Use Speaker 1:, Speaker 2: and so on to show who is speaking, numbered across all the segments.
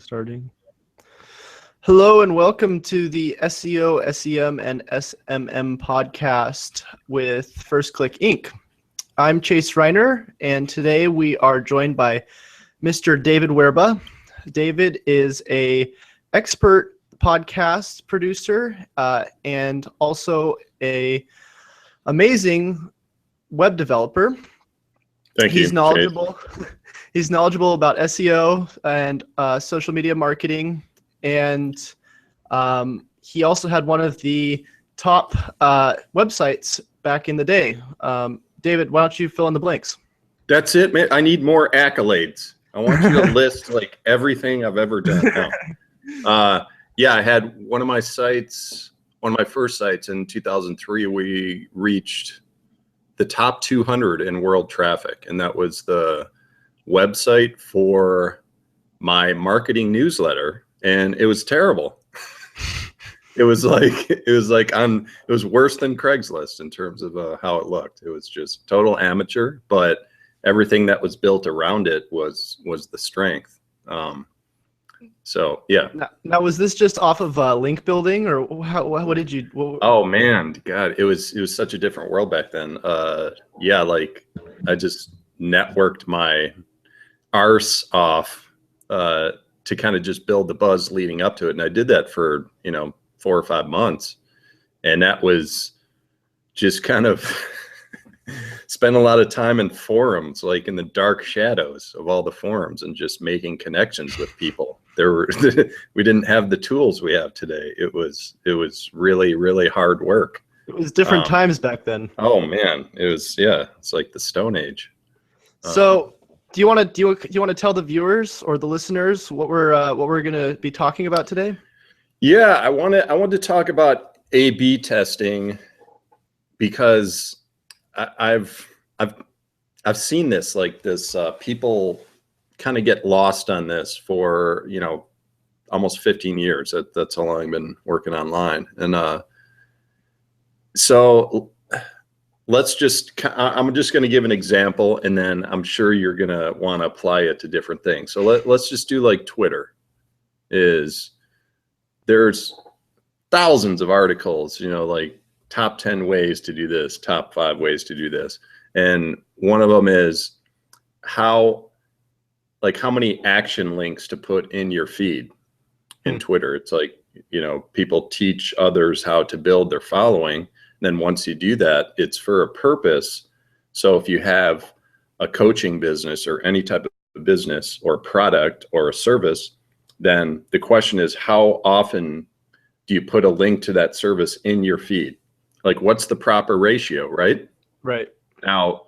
Speaker 1: Starting. Hello and welcome to the SEO, SEM, and SMM podcast with First Click Inc. I'm Chase Reiner, and today we are joined by Mr. David Werba. David is an expert podcast producer and also an amazing web developer.
Speaker 2: Thank you.
Speaker 1: He's knowledgeable. He's knowledgeable about SEO and social media marketing, and he also had one of the top websites back in the day. David, why don't you fill in the blanks?
Speaker 2: That's it, man. I need more accolades. I want you to list like everything I've ever done. No. Yeah, I had one of my first sites in 2003. We reached the top 200 in world traffic, and that was the website for my marketing newsletter, and it was terrible. It was worse than Craigslist in terms of how it looked. It was just total amateur, but everything that was built around it was the strength. So yeah.
Speaker 1: Now was this just off of link building, or what did you?
Speaker 2: Oh man, God, it was such a different world back then. Yeah, like I just networked my arse off to kind of just build the buzz leading up to it, and I did that for 4 or 5 months, and that was just kind of spent a lot of time in forums, like in the dark shadows of all the forums, and just making connections with people. We didn't have the tools we have today. It was really, really hard work.
Speaker 1: It was different times back then.
Speaker 2: Oh man, it's like the Stone Age.
Speaker 1: So do you want to tell the viewers or the listeners what we're going to be talking about today?
Speaker 2: Yeah, I want to talk about A/B testing, because I've seen this, people kind of get lost on this for almost 15 years. That's how long I've been working online, and so I'm just going to give an example, and then I'm sure you're going to want to apply it to different things. So let's just do like Twitter. There's thousands of articles, like top 10 ways to do this, top 5 ways to do this. And one of them is how many action links to put in your feed in Twitter. It's like, people teach others how to build their following. Then once you do that, it's for a purpose. So if you have a coaching business or any type of business or product or a service, then the question is, how often do you put a link to that service in your feed? Like, what's the proper ratio, right?
Speaker 1: Right.
Speaker 2: Now,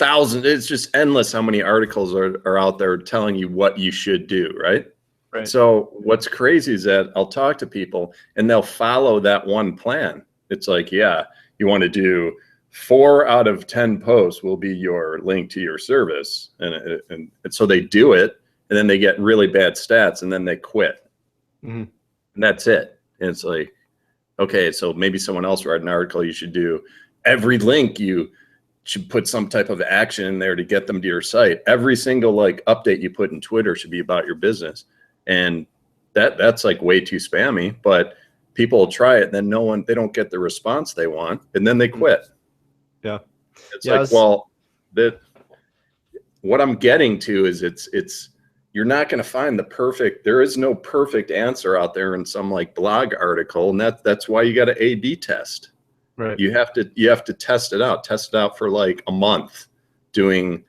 Speaker 2: it's just endless how many articles are out there telling you what you should do, right?
Speaker 1: Right.
Speaker 2: So what's crazy is that I'll talk to people and they'll follow that one plan. It's like, yeah, you want to do 4 out of 10 posts will be your link to your service. And so they do it, and then they get really bad stats, and then they quit.
Speaker 1: Mm-hmm.
Speaker 2: And that's it. And it's like, okay, so maybe someone else wrote an article. You should do every link. You should put some type of action in there to get them to your site. Every single update you put in Twitter should be about your business. And that's like way too spammy, but people will try it, and then they don't get the response they want, and then they quit.
Speaker 1: Yeah.
Speaker 2: It's what I'm getting to is it's you're not going to find there is no perfect answer out there in some blog article. And that's why you got to A/B test.
Speaker 1: Right.
Speaker 2: You have to test it out for a month, doing,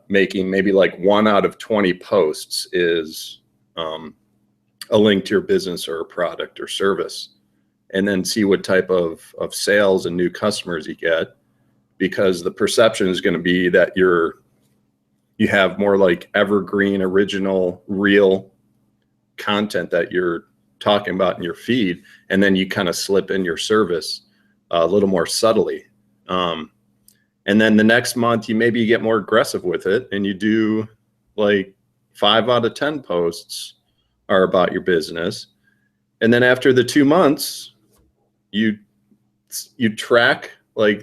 Speaker 2: making maybe 1 out of 20 posts is, a link to your business or a product or service, and then see what type of sales and new customers you get, because the perception is going to be that you have more evergreen, original, real content that you're talking about in your feed, and then you kind of slip in your service a little more subtly. And then the next month you get more aggressive with it, and you do 5 out of 10 posts are about your business. And then after the 2 months, you track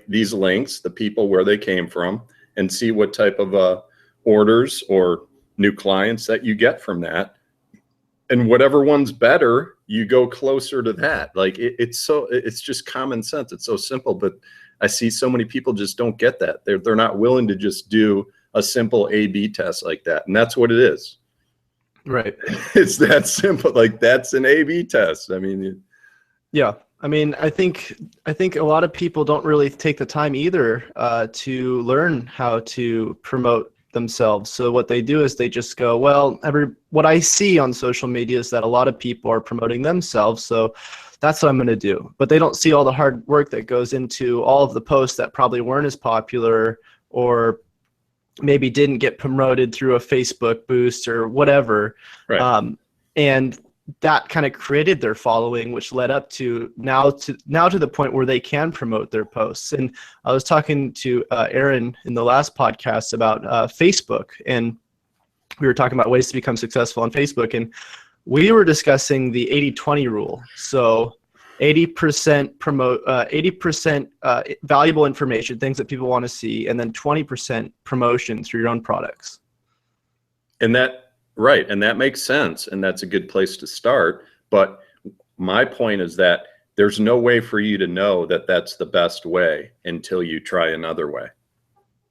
Speaker 2: these links, the people, where they came from, and see what type of orders or new clients that you get from that. and whatever one's better, you go closer to that. Like it's just common sense. It's so simple, but I see so many people just don't get that. They're not willing to just do a simple A/B test like that. And that's what it is.
Speaker 1: Right.
Speaker 2: It's that simple. Like that's an A/B test. I mean,
Speaker 1: yeah. I mean, I think a lot of people don't really take the time either to learn how to promote themselves. So what they do is they just go, well, what I see on social media is that a lot of people are promoting themselves, so that's what I'm going to do. But they don't see all the hard work that goes into all of the posts that probably weren't as popular or maybe didn't get promoted through a Facebook boost or whatever.
Speaker 2: right.
Speaker 1: And that kind of created their following, which led up to now to the point where they can promote their posts. And I was talking to Aaron in the last podcast about Facebook, and we were talking about ways to become successful on Facebook, and we were discussing the 80-20 rule. So 80% promote, 80% valuable information, things that people want to see, and then 20% promotion through your own products.
Speaker 2: And that makes sense, and that's a good place to start. But my point is that there's no way for you to know that that's the best way until you try another way.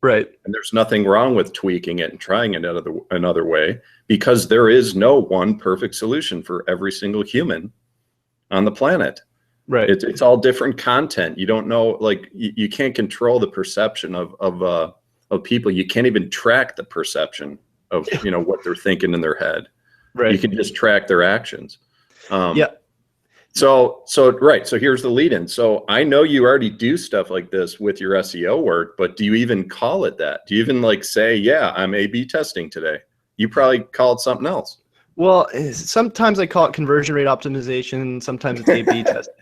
Speaker 1: Right.
Speaker 2: And there's nothing wrong with tweaking it and trying it another way, because there is no one perfect solution for every single human on the planet.
Speaker 1: Right.
Speaker 2: It's all different content. You don't know, like you can't control the perception of people. You can't even track the perception of what they're thinking in their head.
Speaker 1: Right.
Speaker 2: You can just track their actions.
Speaker 1: Yeah.
Speaker 2: So here's the lead in. So I know you already do stuff like this with your SEO work, but do you even call it that? Do you even like say, yeah, I'm A/B testing today? You probably call it something else.
Speaker 1: Well, sometimes I call it conversion rate optimization. Sometimes it's A/B testing.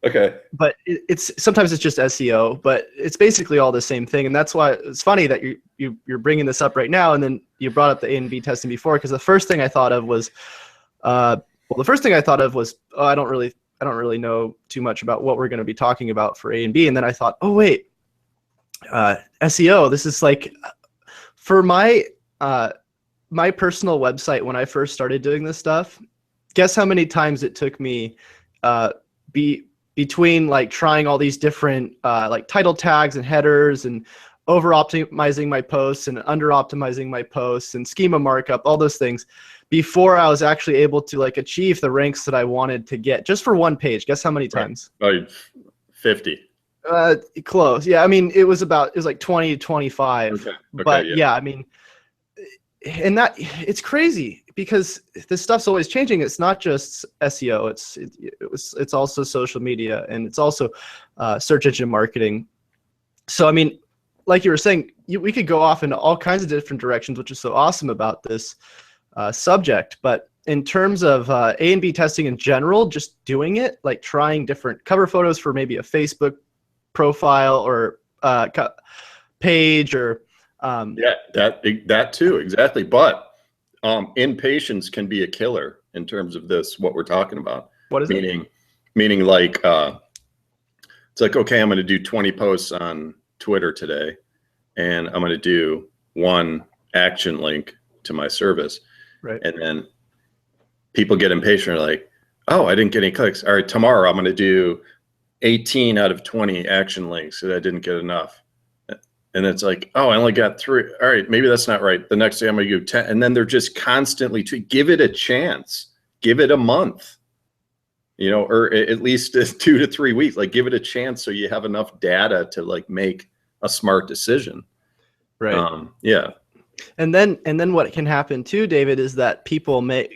Speaker 2: Okay.
Speaker 1: But sometimes it's just SEO, but it's basically all the same thing. And that's why it's funny that you're bringing this up right now. And then you brought up the A and B testing before, because the first thing I thought of was, I don't really know too much about what we're going to be talking about for A and B. And then I thought, oh wait, SEO. This is like for my personal website when I first started doing this stuff. Guess how many times it took me between like trying all these different like title tags and headers and over optimizing my posts and under optimizing my posts and schema markup, all those things, before I was actually able to like achieve the ranks that I wanted to get just for one page. Guess how many times?
Speaker 2: Right. 50.
Speaker 1: Close. Yeah. I mean, it was like 20 to 25,
Speaker 2: Okay,
Speaker 1: but yeah, I mean, and that it's crazy because this stuff's always changing. It's not just SEO. It's also social media, and it's also search engine marketing. So, I mean, like you were saying, we could go off into all kinds of different directions, which is so awesome about this subject. But in terms of A and B testing in general, just doing it, like trying different cover photos for maybe a Facebook profile or page or
Speaker 2: that too, exactly. But impatience can be a killer in terms of what we're talking about.
Speaker 1: What is it?
Speaker 2: Meaning like it's like, okay, I'm going to do 20 posts on Twitter today, and I'm going to do one action link to my service.
Speaker 1: Right.
Speaker 2: And then people get impatient, like, oh, I didn't get any clicks. All right, tomorrow I'm going to do 18 out of 20 action links that I didn't get enough. And it's like, oh, I only got 3. All right, maybe that's not right. The next day I'm going to do 10. And then they're just constantly give it a chance. Give it a month, or at least 2 to 3 weeks. Like, give it a chance so you have enough data to like make a smart decision.
Speaker 1: Right.
Speaker 2: Yeah.
Speaker 1: And then what can happen too, David, is that people might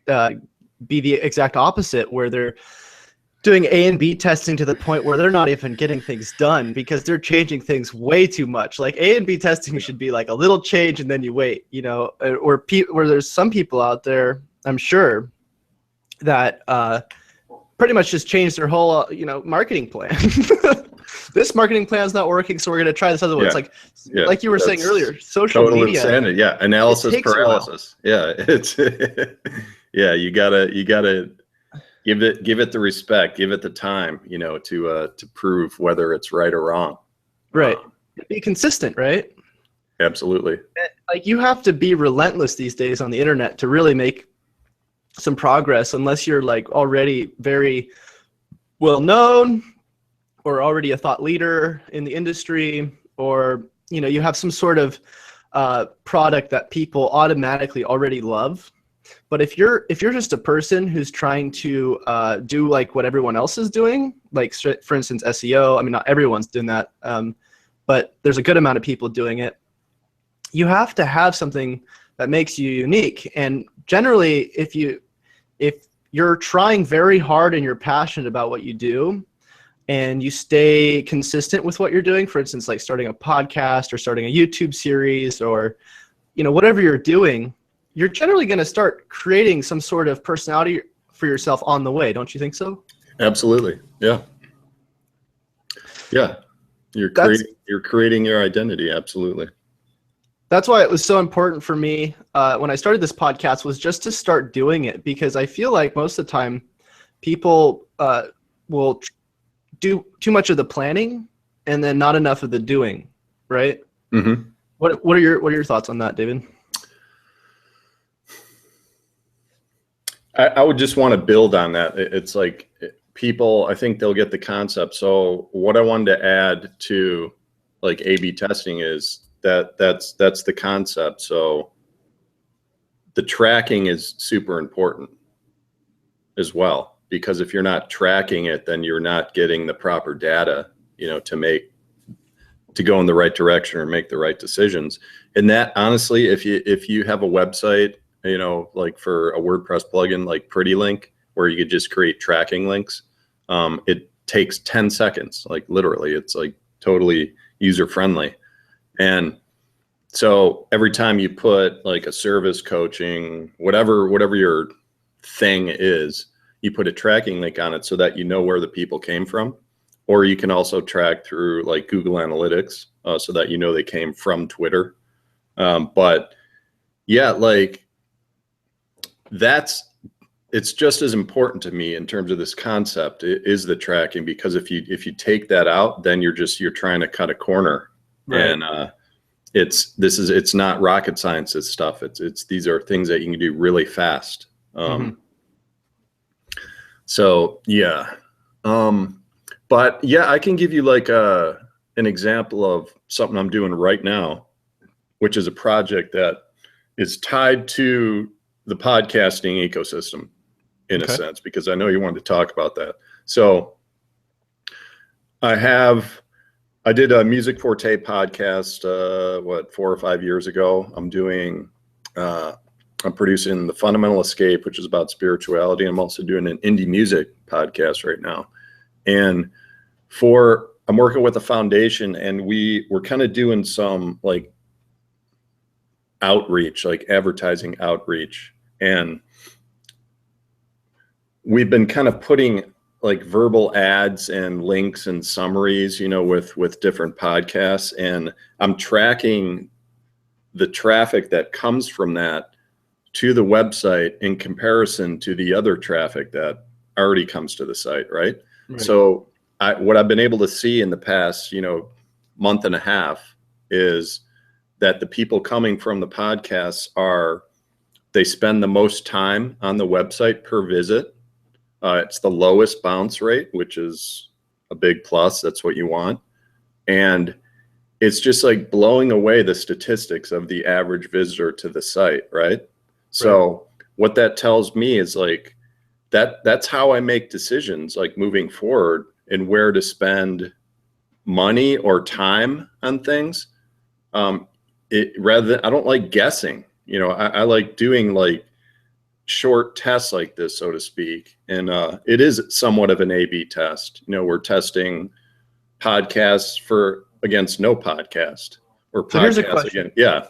Speaker 1: be the exact opposite, where they're doing A and B testing to the point where they're not even getting things done because they're changing things way too much. Like A and B testing should be like a little change and then you wait, or where there's some people out there, I'm sure, that pretty much just changed their whole, marketing plan. This marketing plan is not working, so we're going to try this other one.
Speaker 2: Yeah.
Speaker 1: It's like you were saying earlier, social media.
Speaker 2: Insanity. Yeah, analysis paralysis. Yeah, it's yeah. You gotta give it the respect, give it the time, to prove whether it's right or wrong.
Speaker 1: Right. Be consistent, right?
Speaker 2: Absolutely.
Speaker 1: Like, you have to be relentless these days on the internet to really make some progress unless you're like already very well known or already a thought leader in the industry, or you have some sort of product that people automatically already love. But if you're just a person who's trying to do like what everyone else is doing, like for instance SEO, I mean not everyone's doing that, but there's a good amount of people doing it. You have to have something that makes you unique. And generally, if you're trying very hard and you're passionate about what you do, and you stay consistent with what you're doing, for instance, like starting a podcast or starting a YouTube series, or whatever you're doing, you're generally going to start creating some sort of personality for yourself on the way. Don't you think so?
Speaker 2: Absolutely. Yeah. Yeah. You're creating your identity. Absolutely.
Speaker 1: That's why it was so important for me when I started this podcast, was just to start doing it, because I feel like most of the time people will do too much of the planning and then not enough of the doing, right?
Speaker 2: Mm-hmm.
Speaker 1: What are your thoughts on that, David?
Speaker 2: I would just want to build on that. It's like people, I think they'll get the concept. So what I wanted to add to like A/B testing is that's the concept. So the tracking is super important as well, because if you're not tracking it, then you're not getting the proper data, to go in the right direction or make the right decisions. And that, honestly, if you have a website, like for a WordPress plugin like Pretty Link, where you could just create tracking links, it takes 10 seconds, like literally. It's like totally user friendly. And so every time you put like a service, coaching, whatever your thing is, you put a tracking link on it so that you know where the people came from. Or you can also track through like Google Analytics so that they came from Twitter. But yeah, like it's just as important to me in terms of this concept is the tracking, because if you take that out, then you're trying to cut a corner. Right. And it's not rocket science, this stuff. These are things that you can do really fast. So yeah. But yeah, I can give you like an example of something I'm doing right now, which is a project that is tied to the podcasting ecosystem in a sense, because I know you wanted to talk about that. So I did a Music Forte podcast, 4 or 5 years ago. I'm producing The Fundamental Escape, which is about spirituality. I'm also doing an indie music podcast right now. And I'm working with a foundation, and we're kind of doing some like outreach, like advertising outreach. And we've been kind of putting like verbal ads and links and summaries, with different podcasts. And I'm tracking the traffic that comes from that to the website in comparison to the other traffic that already comes to the site. Right. So what I've been able to see in the past, month and a half is that the people coming from the podcasts they spend the most time on the website per visit. It's the lowest bounce rate, which is a big plus. That's what you want. And it's just like blowing away the statistics of the average visitor to the site, right? So what that tells me is like that's how I make decisions, like moving forward, and where to spend money or time on things. I don't like guessing. I like doing like short tests like this, so to speak. And it is somewhat of an A/B test. We're testing podcasts against no podcast, or podcasts
Speaker 1: here's a question.
Speaker 2: Again. Yeah.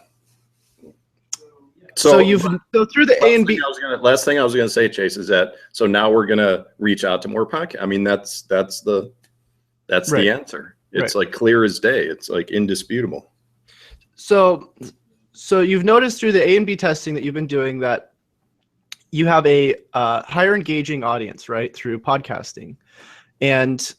Speaker 1: So through the A and B.
Speaker 2: Last thing I was gonna say, Chase, is that so now we're gonna reach out to more podcasts. I mean, that's the answer. It's like clear as day. It's like indisputable.
Speaker 1: So you've noticed through the A and B testing that you've been doing that you have a higher engaging audience, right, through podcasting. And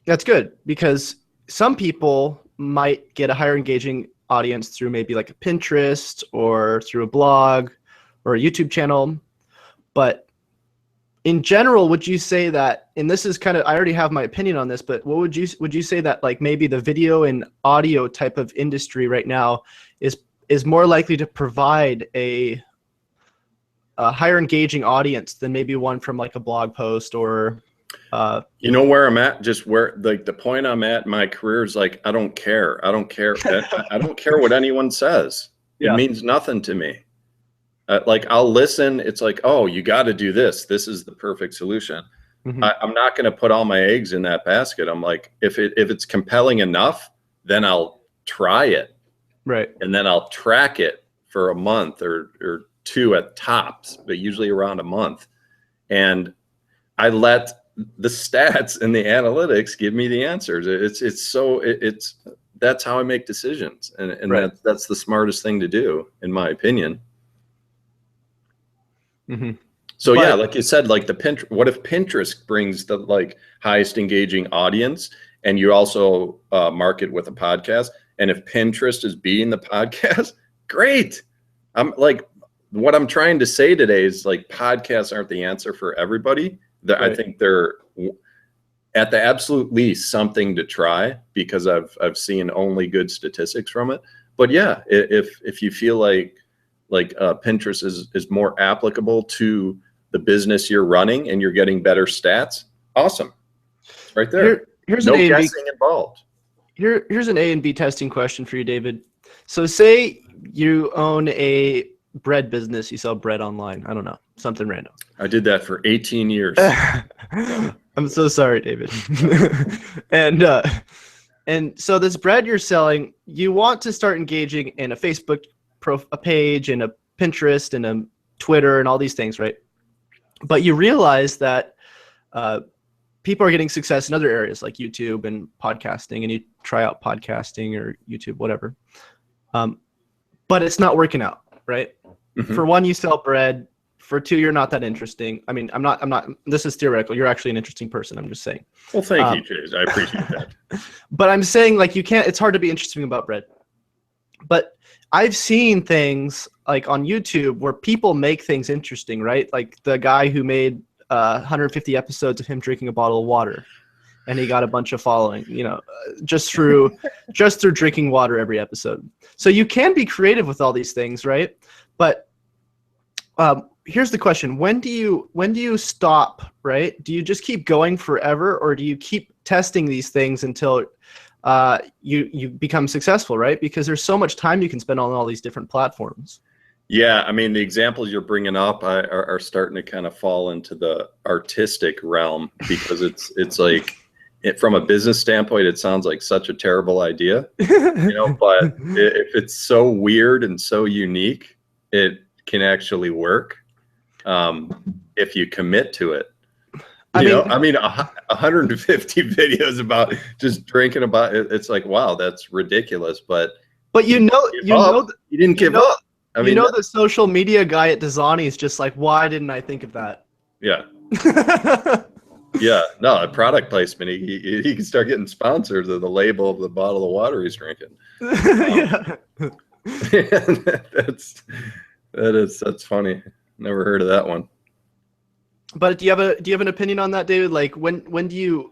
Speaker 1: that's good, because some people might get a higher engaging audience through maybe like a Pinterest or through a blog or a YouTube channel. But in general, would you say that, and this is kind of, I already have my opinion on this, but what would you say that like maybe the video and audio type of industry right now is more likely to provide a higher engaging audience than maybe one from like a blog post or
Speaker 2: you know where I'm at, just where like the point I'm at in my career is like, I don't care. I don't care what anyone says.
Speaker 1: Yeah.
Speaker 2: It means nothing to me. Like I'll listen. It's like, oh, you got to do this. This is the perfect solution.
Speaker 1: Mm-hmm.
Speaker 2: I'm not going to put all my eggs in that basket. I'm like, if it's compelling enough, then I'll try it.
Speaker 1: Right.
Speaker 2: And then I'll track it for a month or two at tops, but usually around a month. And I let the stats and the analytics give me the answers. That's how I make decisions. And
Speaker 1: right.
Speaker 2: that's the smartest thing to do, in my opinion.
Speaker 1: Mm-hmm.
Speaker 2: So yeah, like you said, like what if Pinterest brings the like highest engaging audience and you also market with a podcast? And if Pinterest is beating the podcast, great. I'm like, what I'm trying to say today is like podcasts aren't the answer for everybody. Right. I think they're at the absolute least something to try because I've seen only good statistics from it. But yeah, if you feel like Pinterest is more applicable to the business you're running and you're getting better stats, awesome. Right there.
Speaker 1: Here's
Speaker 2: no
Speaker 1: an
Speaker 2: guessing involved.
Speaker 1: Here's an A and B testing question for you, David. So say you own a bread business, you sell bread online. I don't know, something random.
Speaker 2: I did that for 18 years.
Speaker 1: I'm so sorry, David. And so this bread you're selling, you want to start engaging in a Facebook a page and a Pinterest and a Twitter and all these things, right? But you realize that people are getting success in other areas like YouTube and podcasting, and you try out podcasting or YouTube, whatever. But it's not working out, right? Mm-hmm. For one, you sell bread. For two, you're not that interesting. I mean, I'm not, this is theoretical. You're actually an interesting person. I'm just saying.
Speaker 2: Well, thank you, Chase. I appreciate that.
Speaker 1: But I'm saying like it's hard to be interesting about bread. But I've seen things like on YouTube where people make things interesting, right? Like the guy who made 150 episodes of him drinking a bottle of water, and he got a bunch of following, just through drinking water every episode. So you can be creative with all these things, right? But here's the question: when do you stop? Right? Do you just keep going forever, or do you keep testing these things until you become successful, right? Because there's so much time you can spend on all these different platforms.
Speaker 2: Yeah, I mean, the examples you're bringing up are starting to kind of fall into the artistic realm because it's like, from a business standpoint, it sounds like such a terrible idea, but if it's so weird and so unique, it can actually work if you commit to it. I mean, 150 videos about just drinking about it. It's like, wow, that's ridiculous. But
Speaker 1: you
Speaker 2: didn't give up. I mean,
Speaker 1: the social media guy at Dasani is just like, why didn't I think of that?
Speaker 2: Yeah. Yeah. No, a product placement. He can start getting sponsors of the label of the bottle of water he's drinking.
Speaker 1: Yeah.
Speaker 2: That's funny. Never heard of that one.
Speaker 1: But do you have an opinion on that, David? Like when do you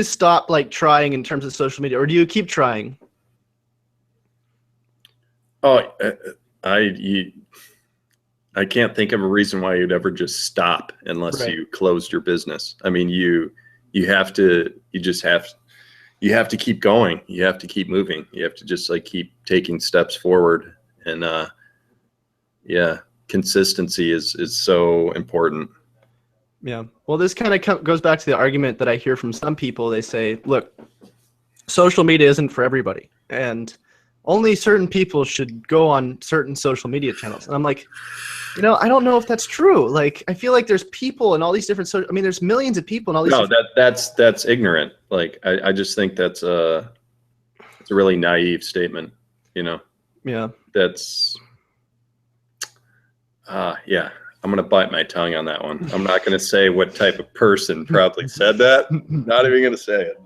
Speaker 1: stop like trying in terms of social media, or do you keep trying?
Speaker 2: Oh, I can't think of a reason why you'd ever just stop unless you closed your business. I mean, you have to keep going. You have to keep moving. You have to just like keep taking steps forward. And consistency is so important.
Speaker 1: Yeah. Well, this kind of goes back to the argument that I hear from some people. They say, look, social media isn't for everybody, and only certain people should go on certain social media channels. And I'm like, I don't know if that's true. Like, I feel like there's people in all these different there's millions of people in all these.
Speaker 2: No, that's ignorant. Like, I just think it's a really naive statement,
Speaker 1: Yeah.
Speaker 2: That's, yeah. I'm going to bite my tongue on that one. I'm not going to say what type of person probably said that. Not even going to say it.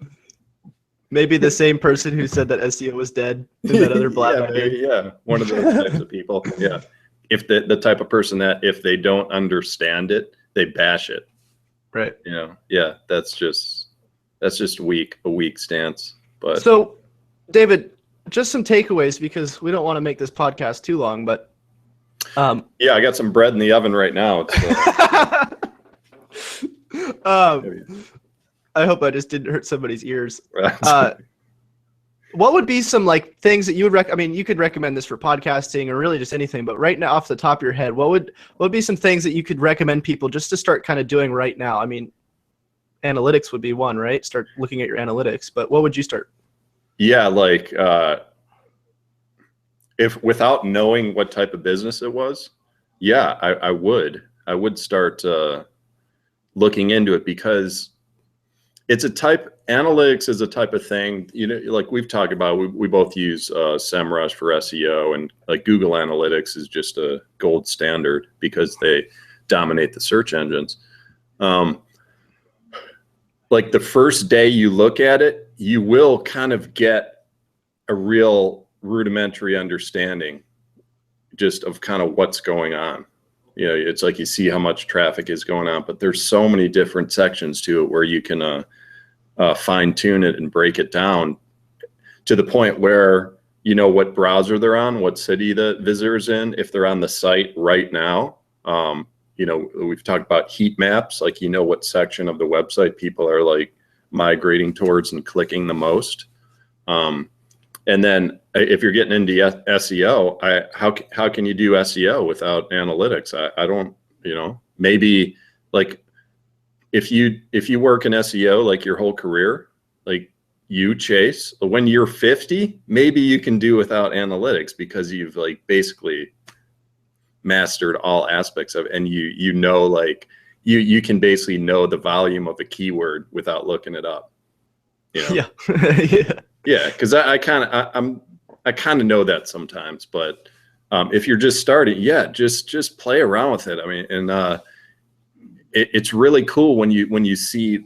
Speaker 1: Maybe the same person who said that SEO was dead in that other black
Speaker 2: yeah, one of those types of people. Yeah. if the type of person that if they don't understand it, they bash it.
Speaker 1: Right.
Speaker 2: Yeah, that's just a weak stance. But
Speaker 1: so, David, just some takeaways because we don't want to make this podcast too long, but
Speaker 2: yeah, I got some bread in the oven right now.
Speaker 1: I hope I just didn't hurt somebody's ears. What would be some like things that you would I mean, you could recommend this for podcasting or really just anything, but right now off the top of your head, what would be some things that you could recommend people just to start kind of doing right now? I mean, analytics would be one, right? Start looking at your analytics, but what would you start?
Speaker 2: Yeah, like if without knowing what type of business it was, yeah, I would start looking into it because analytics is a type of thing, like we've talked about, we both use SEMrush for SEO, and like Google Analytics is just a gold standard because they dominate the search engines. Like the first day you look at it, you will kind of get a real rudimentary understanding just of kind of what's going on. It's like you see how much traffic is going on, but there's so many different sections to it where you can fine tune it and break it down to the point where you know what browser they're on, what city the visitor's in, if they're on the site right now. We've talked about heat maps, like what section of the website people are like migrating towards and clicking the most. And then if you're getting into SEO, how can you do SEO without analytics? I don't, maybe like if you work in SEO like your whole career, like you, Chase, when you're 50, maybe you can do without analytics because you've like basically mastered all aspects of it, and like you can basically know the volume of a keyword without looking it up.
Speaker 1: Yeah.
Speaker 2: Yeah, because I kind of know that sometimes, but if you're just starting, just play around with it. I mean, and it's really cool when you see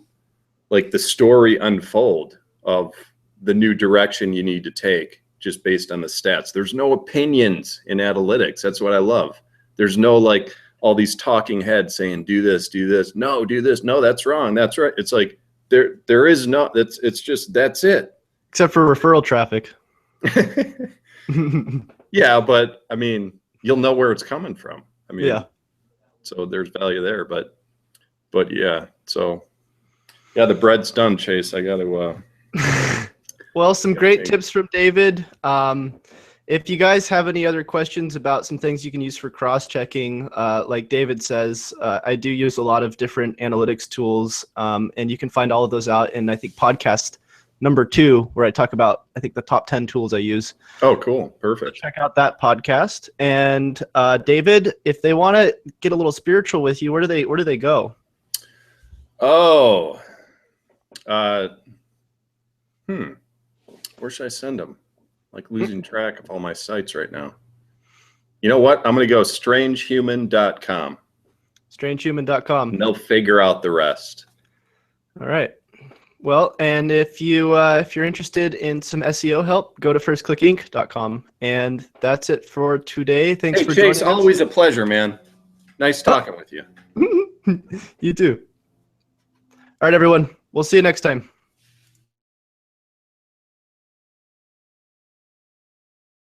Speaker 2: like the story unfold of the new direction you need to take just based on the stats. There's no opinions in analytics. That's what I love. There's no like all these talking heads saying do this, no, do this, no, that's wrong, that's right. It's like there is no, it's just that's it.
Speaker 1: Except for referral traffic.
Speaker 2: Yeah, but I mean, you'll know where it's coming from. I mean,
Speaker 1: yeah.
Speaker 2: So there's value there, but yeah. So yeah, the bread's done, Chase. I got to.
Speaker 1: Well, some great tips from David. If you guys have any other questions about some things you can use for cross-checking, like David says, I do use a lot of different analytics tools, and you can find all of those out in, I think, podcast number 2, where I talk about, I think, the top 10 tools I use.
Speaker 2: Oh, cool. Perfect.
Speaker 1: So check out that podcast. And David, if they want to get a little spiritual with you, where do they go?
Speaker 2: Oh, where should I send them? Like losing track of all my sites right now. You know what? I'm going to go strangehuman.com.
Speaker 1: Strangehuman.com.
Speaker 2: And they'll figure out the rest.
Speaker 1: All right. Well, and if you're interested in some SEO help, go to firstclickinc.com. And that's it for today. Thanks for
Speaker 2: Chase,
Speaker 1: joining us.
Speaker 2: always a pleasure, man. Nice talking with you.
Speaker 1: You too. All right, everyone. We'll see you next time.